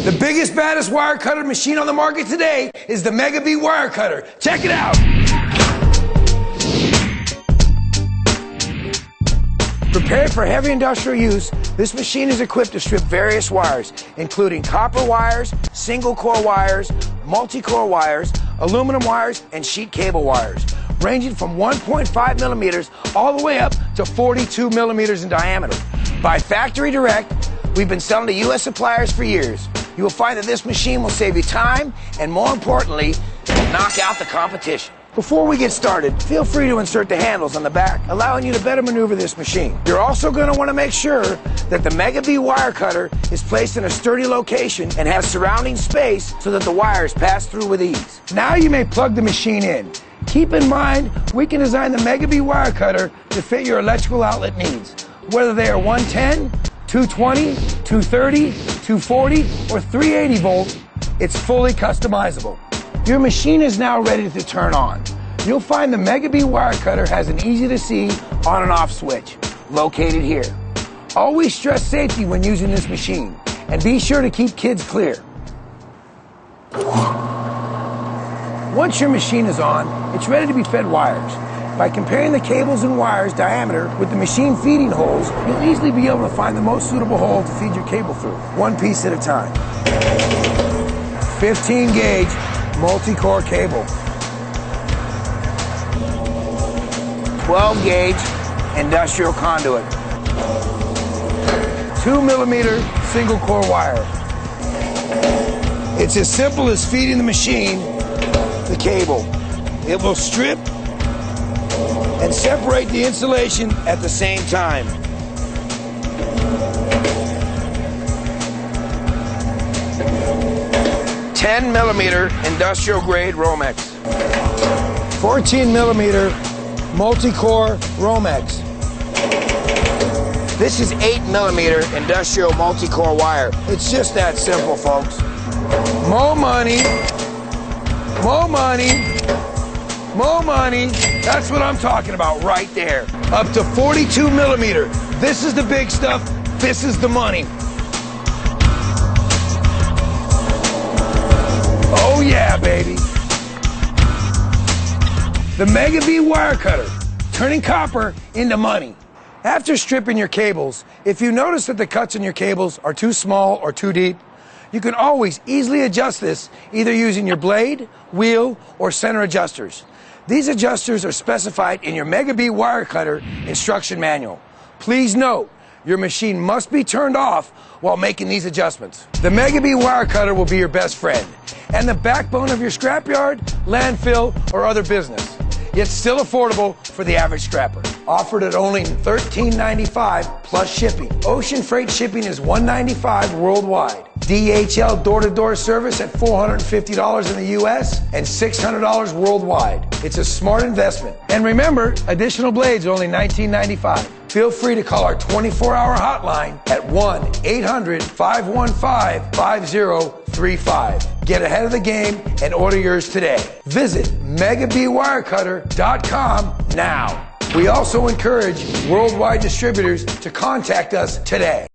The biggest, baddest wire cutter machine on the market today is the Megabee Wire Cutter. Check it out. Prepared for heavy industrial use, this machine is equipped to strip various wires, including copper wires, single core wires, multi-core wires, aluminum wires, and sheet cable wires, ranging from 1.5 millimeters all the way up to 42 millimeters in diameter. By factory direct, we've been selling to U.S. suppliers for years. You will find that this machine will save you time and, more importantly, will knock out the competition. Before we get started, feel free to insert the handles on the back, allowing you to better maneuver this machine. You're also going to want to make sure that the Megabee Wire Cutter is placed in a sturdy location and has surrounding space so that the wires pass through with ease. Now you may plug the machine in. Keep in mind, we can design the Megabee Wire Cutter to fit your electrical outlet needs, whether they are 110, 220, 230, 240, or 380 volt. It's fully customizable. Your machine is now ready to turn on. You'll find the Megabee Wire Cutter has an easy-to-see on and off switch located here. Always stress safety when using this machine, and be sure to keep kids clear. Once your machine is on, it's ready to be fed wires. By comparing the cables and wires diameter with the machine feeding holes, you'll easily be able to find the most suitable hole to feed your cable through, one piece at a time. 15 gauge multi-core cable, 12 gauge industrial conduit, 2 millimeter single core wire. It's as simple as feeding the machine the cable. It will strip and separate the insulation at the same time. $10 millimeter industrial grade Romex, 14 millimeter multi-core Romex. This is 8 millimeter industrial multi-core wire. It's just that simple, folks. More money, more money, more money. That's what I'm talking about right there. Up to 42 millimeter. This is the big stuff. This is the money. Oh yeah, baby. The Megabee Wire Cutter, turning copper into money. After stripping your cables, if you notice that the cuts in your cables are too small or too deep, you can always easily adjust this either using your blade, wheel, or center adjusters. These adjusters are specified in your Megabee Wire Cutter instruction manual. Please note, your machine must be turned off while making these adjustments. The Megabee Wire Cutter will be your best friend and the backbone of your scrapyard, landfill, or other business, yet still affordable for the average scrapper. Offered at only $13.95 plus shipping. Ocean freight shipping is $195 worldwide. DHL door-to-door service at $450 in the U.S. and $600 worldwide. It's a smart investment. And remember, additional blades are only $19.95. Feel free to call our 24-hour hotline at 1-800-515-5035. Get ahead of the game and order yours today. Visit MegabeeWireCutter.com now. We also encourage worldwide distributors to contact us today.